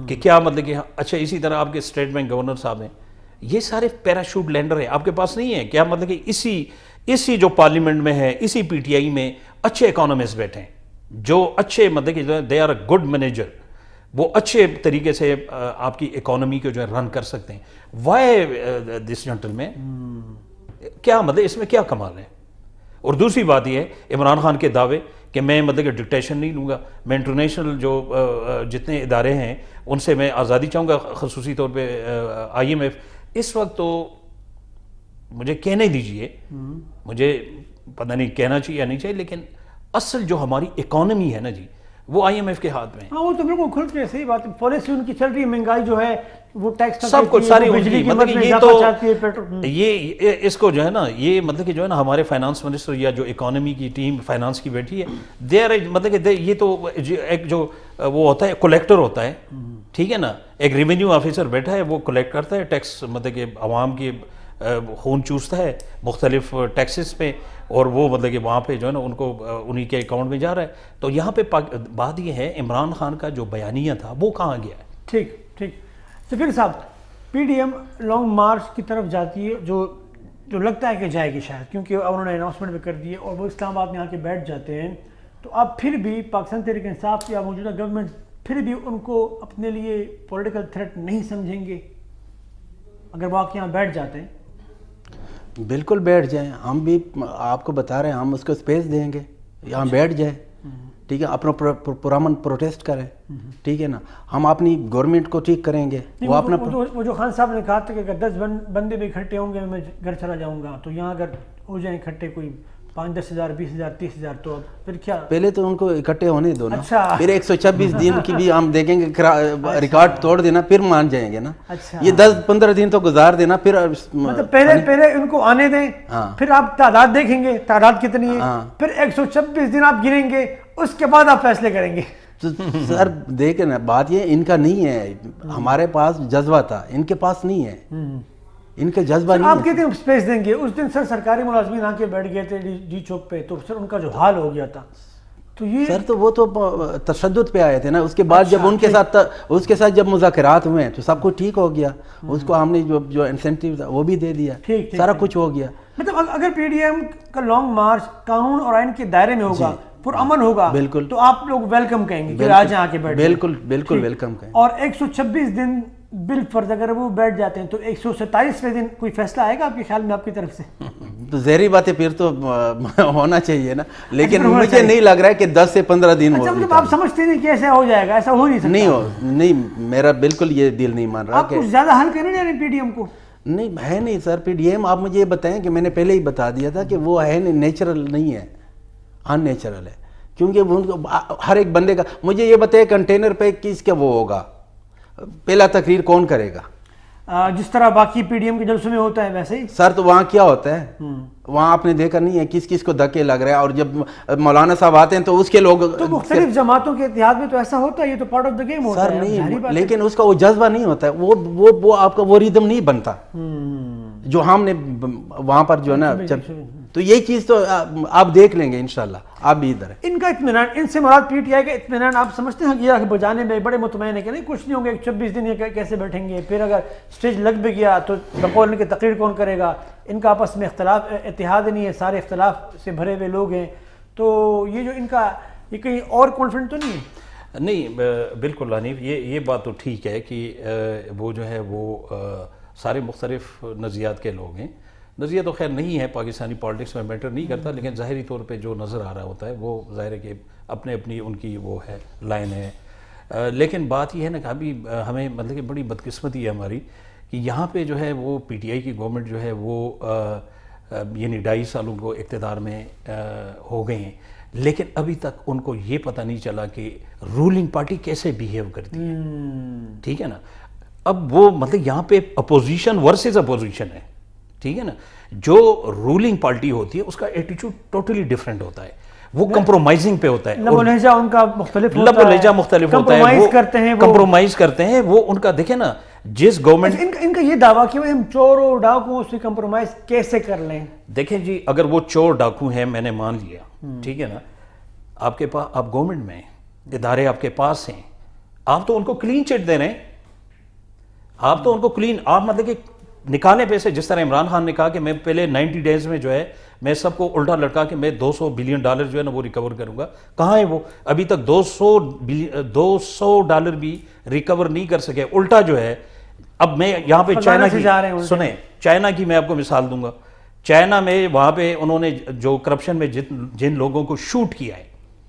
کہ کیا مطلب کہ اچھا اسی طرح آپ کے اسٹیٹ بینک گورنر صاحب ہیں, یہ سارے پیراشوٹ لینڈر ہیں, آپ کے پاس نہیں ہے کیا؟ مطلب کہ اسی جو پارلیمنٹ میں ہے, اسی پی ٹی آئی میں اچھے اکانومسٹ بیٹھے ہیں جو اچھے مطلب کہ they are a good manager, وہ اچھے طریقے سے آپ کی اکانومی کو جو ہے رن کر سکتے ہیں. وائی دس جنٹل میں کیا مطلب اس میں کیا کمال ہے؟ اور دوسری بات یہ ہے عمران خان کے دعوے کہ میں مطلب کہ ڈکٹیشن نہیں لوں گا, میں انٹرنیشنل جو جتنے ادارے ہیں ان سے میں آزادی چاہوں گا, خصوصی طور پہ IMF. اس وقت تو مجھے کہنے دیجئے, مجھے پتہ نہیں کہنا چاہیے یا نہیں چاہیے, لیکن اصل جو ہماری اکانومی ہے نا جی, وہ IMF کے ہاتھ میں ہے. ہاں وہ تو بالکل کھل کے صحیح بات ہے, پالیسی ان کی چل رہی ہے, مہنگائی جو ہے وہ ٹیکس سب کچھ ساری بجلی کی مطلب قیمت میں یہ اضافہ تو چاہتی ہے, پیٹرول. یہ اس کو جو ہے نا, یہ مطلب کہ جو ہے نا ہمارے فائنانس منسٹر یا جو اکانومی کی ٹیم فائنانس کی بیٹھی ہے, مطلب کہ یہ تو ایک جو وہ ہوتا ہے کلیکٹر ہوتا ہے, ٹھیک ہے نا, ایک ریونیو آفیسر بیٹھا ہے, وہ کلیکٹ کرتا ہے ٹیکس, مطلب کہ عوام کی خون چوستا ہے مختلف ٹیکسز پہ, اور وہ مطلب کہ وہاں پہ جو ہے نا ان کو انہی کے اکاؤنٹ میں جا رہا ہے. تو یہاں پہ بات یہ ہے عمران خان کا جو بیانیہ تھا وہ کہاں گیا ہے؟ ٹھیک ٹھیک. سفیر صاحب, PDM لانگ مارچ کی طرف جاتی ہے, جو لگتا ہے کہ جائے گی شاید, کیونکہ انہوں نے اناؤنسمنٹ بھی کر دی ہے, اور وہ اسلام آباد میں آ کے بیٹھ جاتے ہیں, تو اب پھر بھی پاکستان تحریک انصاف یا موجودہ گورنمنٹ پھر بھی ان کو اپنے لیے پولیٹیکل تھریٹ نہیں سمجھیں گے اگر وہ یہاں بیٹھ جاتے ہیں؟ بالکل بیٹھ جائیں, ہم بھی آپ کو بتا رہے ہیں, ہم اس کو اسپیس دیں گے, یہاں بیٹھ جائیں, ٹھیک ہے, اپنا پرامن پروٹیسٹ کریں, ٹھیک ہے نا, ہم اپنی گورنمنٹ کو ٹھیک کریں گے. وہ اپنا وہ جو خان صاحب نے کہا تھا کہ اگر 10 بندے بھی اکٹھے ہوں گے میں گھر چلا جاؤں گا, تو یہاں اگر ہو جائیں اکٹھے کوئی 5-10 ہزار 20 ہزار 30 ہزار, تو پھر کیا؟ پہلے تو ان کو اکٹھے ہونے دو نا, اچھا, پھر 126 دن کی بھی ہم دیکھیں گے, ریکارڈ توڑ دینا پھر مان جائیں گے نا. اچھا, یہ 10-15 دن تو گزار دینا, پھر مطلب پہلے ان کو آنے دیں, پھر آپ تعداد دیکھیں گے تعداد کتنی ہے, پھر 126 دن آپ گنیں گے, اس کے بعد آپ فیصلے کریں گے. سر دیکھیں نا, بات یہ ان کا نہیں ہے, ہمارے پاس جذبہ تھا, ان کے پاس نہیں ہے, ان کا جذبہ نہیں ہے. آپ کہتے ہیں اسپیس دیں گے, اس دن سر سرکاری ملازمین آ کے بیٹھ گئے تھے جی چوک پہ, تو سر ان کا جو حال ہو گیا تھا, تو یہ سر تو وہ تو تشدد پہ آئے تھے نا, اس کے بعد جب ان کے ساتھ جب مذاکرات ہوئے تو سب کچھ ٹھیک ہو گیا, اس کو ہم نے جو انسینٹیو تھا وہ بھی دے دیا, سارا کچھ ہو گیا. مطلب اگر PDM کا لانگ مارچ قانون اور آئین کے دائرے میں ہوگا, پرامن ہوگا, بالکل, تو آپ لوگ ویلکم کہیں گے کہ آج آ کے بیٹھ. بالکل ویلکم کہیں. اور 126 دن بالفرض اگر وہ بیٹھ جاتے ہیں تو 127ویں دن کوئی فیصلہ آئے گا آپ کے خیال میں, آپ کی طرف سے؟ تو ظاہری بات ہے پھر تو ہونا چاہیے نا, لیکن مجھے نہیں لگ رہا ہے کہ 10 سے 15 دن ہو. مطلب آپ سمجھتے نہیں کہ ایسا ہو جائے گا, ایسا ہو نہیں سکتا؟ نہیں, میرا بالکل یہ دل نہیں مان رہا. آپ کچھ زیادہ حل کرنے جا رہے ہیں PDM کو؟ نہیں ہے نہیں سر, PDM آپ مجھے یہ بتائیں کہ میں نے پہلے ہی بتا دیا تھا کہ وہ ہے نیچرل نہیں ہے, ان نیچرل ہے, کیونکہ ہر ایک بندے کا. مجھے یہ بتائیں کنٹینر پہ کس کا وہ ہوگا, پہلا تقریر کون کرے گا؟ جس طرح باقی PDM کے جلسوں میں ہوتا ہے ویسے ہی سر. تو وہاں کیا ہوتا ہے, وہاں آپ نے دیکھا نہیں ہے کس کس کو دھکے لگ رہے ہیں, اور جب مولانا صاحب آتے ہیں تو اس کے لوگ تو مختلف جماعتوں کے اتحاد میں تو ایسا ہوتا ہے, یہ تو پارٹ آف دا گیم ہوتا ہے. سر نہیں, لیکن اس کا وہ جذبہ نہیں ہوتا ہے, وہ آپ کا وہ ریدم نہیں بنتا جو ہم نے وہاں پر جو ہے نا. تو یہی چیز تو آپ دیکھ لیں گے انشاءاللہ, آپ بھی ادھر ہیں. ان کا اطمینان, ان سے مراد PTI کا اطمینان آپ سمجھتے ہیں کہ بجانے میں بڑے مطمئن ہے کہ نہیں کچھ نہیں ہوگا, 126 دن یہ کیسے بیٹھیں گے, پھر اگر اسٹیج لگ بھی گیا تو بقول ان کی تقریر کون کرے گا, ان کا آپس میں اختلاف اتحاد نہیں ہے, سارے اختلاف سے بھرے ہوئے لوگ ہیں, تو یہ جو ان کا یہ کہیں اور کانفیڈنٹ تو نہیں ہے؟ نہیں بالکل حنیف, یہ بات تو ٹھیک ہے کہ وہ جو ہے وہ سارے مختلف نظریات کے لوگ ہیں. نظریہ تو خیر نہیں ہے, پاکستانی پالیٹکس میں میٹر نہیں کرتا, لیکن ظاہری طور پہ جو نظر آ رہا ہوتا ہے وہ ظاہر ہے کہ اپنی ان کی وہ ہے لائن ہے. لیکن بات یہ ہے نا کہ ابھی ہمیں مطلب کہ بڑی بدقسمتی ہے ہماری کہ یہاں پہ جو ہے وہ PTI کی گورنمنٹ جو ہے وہ یعنی 2.5 سالوں کو اقتدار میں ہو گئے ہیں, لیکن ابھی تک ان کو یہ پتہ نہیں چلا کہ رولنگ پارٹی کیسے بیہیو کرتی ہے, ٹھیک ہے نا. اب وہ مطلب یہاں پہ اپوزیشن ورسز اپوزیشن ہے, ٹھیک ہے نا. جو رولنگ پارٹی ہوتی ہے اس کا ایٹیچیوڈ ٹوٹلی ڈیفرنٹ ہوتا ہے, وہ کمپرومائزنگ پہ ہوتا ہے, لب و لہجہ ان کا مختلف ہوتا ہے, لب و لہجہ مختلف ہوتا ہے, وہ کمپرومائز کرتے ہیں, وہ ان کا دیکھیں نا جس گورنمنٹ ان کا یہ دعویٰ کہ ہم چوروں ڈاکوؤں سے کمپرومائز کیسے کر لیں. دیکھیں جی, اگر وہ چور ڈاکو ہیں میں نے مان لیا, ٹھیک ہے نا, آپ کے پاس آپ گورنمنٹ میں ادارے آپ کے پاس ہیں, آپ تو ان کو کلین چٹ دے رہے ہیں, آپ تو ان کو کلین, آپ مطلب کہ نکالنے پیسے, جس طرح عمران خان نے کہا کہ میں پہلے 90 ڈیز میں جو ہے میں سب کو الٹا لٹکا کے میں $200 بلین جو ہے نا وہ ریکور کروں گا. کہاں ہے وہ؟ ابھی تک $200 بھی ریکور نہیں کر سکے, الٹا جو ہے. اب میں یہاں پہ چائنا کی سنیں, چائنا کی میں آپ کو مثال دوں گا. چائنا میں وہاں پہ انہوں نے جو کرپشن میں جن لوگوں کو شوٹ کیا ہے,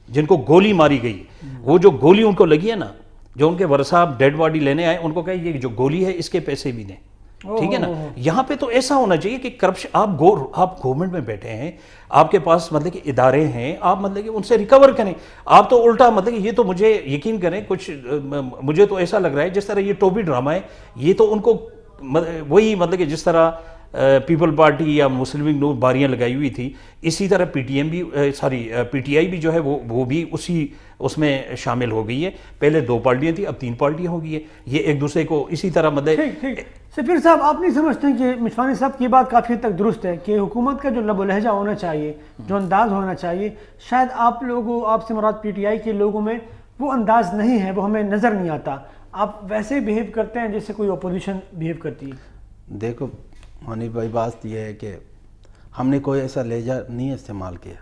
جن کو گولی ماری گئی, وہ جو گولی ان کو لگی ہے نا, جو ان کے ورثہ ڈیڈ باڈی لینے آئے ان کو کہا یہ جو گولی ہے اس کے پیسے بھی دیں, ٹھیک ہے نا. یہاں پہ تو ایسا ہونا چاہیے کہ کرپشن آپ گورنمنٹ میں بیٹھے ہیں, آپ کے پاس مطلب کہ ادارے ہیں, آپ مطلب کہ ان سے ریکور کریں. آپ تو الٹا مطلب کہ یہ تو مجھے یقین کریں کچھ مجھے تو ایسا لگ رہا ہے جس طرح یہ ٹوبی ڈرامہ ہے, یہ تو ان کو وہی مطلب کہ جس طرح پیپل پارٹی یا مسلم لیگ نون باریاں لگائی ہوئی تھی, اسی طرح پی ٹی ایم بھی پی ٹی آئی بھی جو ہے وہ بھی اس میں شامل ہو گئی ہے. پہلے 2 پارٹیاں تھیں, اب 3 پارٹیاں ہو گئی ہیں. یہ ایک دوسرے کو اسی طرح مطلب. ٹھیک. سفیر صاحب, آپ نہیں سمجھتے کہ مشوانی صاحب کی بات کافی حد تک درست ہے کہ حکومت کا جو لب و لہجہ ہونا چاہیے, جو انداز ہونا چاہیے, شاید آپ لوگوں, آپ سے مراد پی ٹی آئی کے لوگوں میں وہ انداز نہیں ہے, وہ ہمیں نظر نہیں آتا. آپ ویسے بہیو کرتے ہیں جیسے کوئی اپوزیشن بہیو کرتی ہے. دیکھو منیف بھائی, بات یہ ہے کہ ہم نے کوئی ایسا لہجہ نہیں استعمال کیا.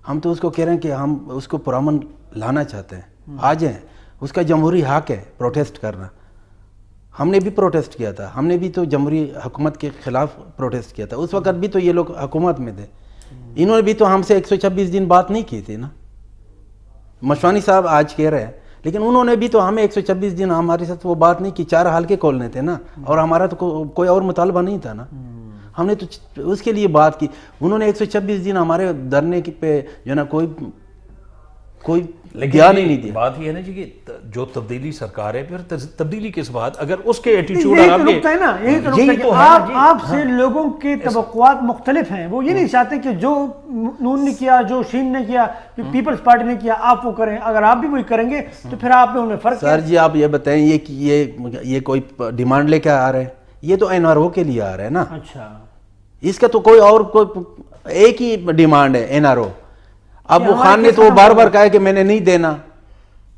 ہم تو اس کو کہہ رہے ہیں کہ ہم اس کو پرامن لانا چاہتے ہیں, آ جائیں, اس کا جمہوری حق ہے پروٹیسٹ کرنا. ہم نے بھی پروٹیسٹ کیا تھا, ہم نے بھی تو جمہوری حکومت کے خلاف پروٹیسٹ کیا تھا. اس وقت بھی تو یہ لوگ حکومت میں تھے, انہوں نے بھی تو ہم سے 126 دن بات نہیں کی تھی نا. مشوانی صاحب آج کہہ رہے ہیں, لیکن انہوں نے بھی تو ہمیں 126 دن ہمارے ساتھ وہ بات نہیں کی. 4 حلقے کھولنے تھے نا, اور ہمارا تو کوئی اور مطالبہ نہیں تھا نا. ہم نے تو اس کے لیے بات کی. انہوں نے 126 دن ہمارے دھرنے پہ جو نا کوئی دھیان ہی نہیں دیا. بات یہ ہے نا جی کہ جو تبدیلی سرکار ہے, پھر تبدیلی کس بات, اگر اس کے ایٹیٹیوڈ یہی تو آپ سے لوگوں کے توقعات مختلف ہیں. وہ یہ نہیں چاہتے کہ جو نون نے کیا, جو شین نے کیا, جو پیپلز پارٹی نے کیا, آپ وہ کریں. اگر آپ بھی وہی کریں گے تو پھر آپ میں ان میں فرق ہے. سر جی آپ یہ بتائیں, یہ کوئی ڈیمانڈ لے کے آ رہے ہیں, یہ تو این آر او کے لیے آ رہے ہیں نا. اچھا, اس کا تو کوئی ایک ہی ڈیمانڈ ہے, این آر او. اب وہ خان نے تو بار بار کہا ہے کہ میں نے نہیں دینا,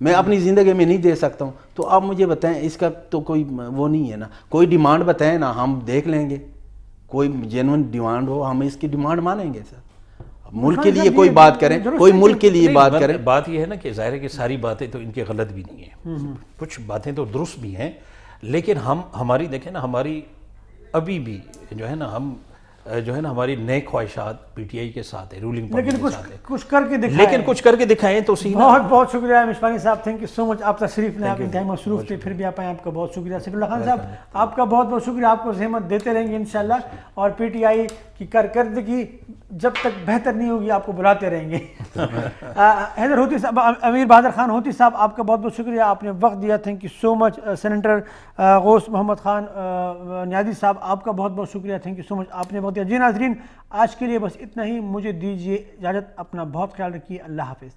میں اپنی زندگی میں نہیں دے سکتا ہوں. تو آپ مجھے بتائیں, اس کا تو کوئی وہ نہیں ہے نا. کوئی ڈیمانڈ بتائیں نا, ہم دیکھ لیں گے. کوئی جینوئن ڈیمانڈ ہو, ہم اس کی ڈیمانڈ مانیں گے. سر ملک کے لیے کوئی بات کریں, کوئی ملک کے لیے بات کریں. بات یہ ہے نا کہ ظاہر ہے کہ ساری باتیں تو ان کی غلط بھی نہیں ہیں, کچھ باتیں تو درست بھی ہیں, لیکن ہماری دیکھیں نا, ہماری ابھی بھی جو ہے نا, ہم جو ہے نا ہماری نئے خواہشات پی ٹی آئی کے ساتھ ہے, رولنگ پارٹی کے ساتھ ہے, کچھ کر کے دکھائیں. لیکن کچھ کر کے دکھائیں تو سیدھا. بہت بہت شکریہ مشوانی صاحب, تھینک یو سو مچ. آپ تشریف لیں, آپ انتہائی مصروف تھے, پھر بھی آپ آئیں, آپ کا بہت شکریہ. سفیر اللہ خان صاحب, آپ کا بہت بہت شکریہ. آپ کو زحمت دیتے رہیں گے انشاءاللہ, اور پی ٹی آئی کی کارکردگی جب تک بہتر نہیں ہوگی آپ کو بلاتے رہیں گے. حیدر ہوتی صاحب, امیر بہادر خان ہوتی صاحب, آپ کا بہت بہت شکریہ, آپ نے وقت دیا, thank you so much. Senator غوث محمد خان نیازی صاحب, آپ کا بہت بہت شکریہ, تھینک یو سو مچ, آپ نے وقت دیا. جی ناظرین, آج کے لیے بس اتنا ہی. مجھے دیجیے اجازت, اپنا بہت خیال رکھیے. اللہ حافظ.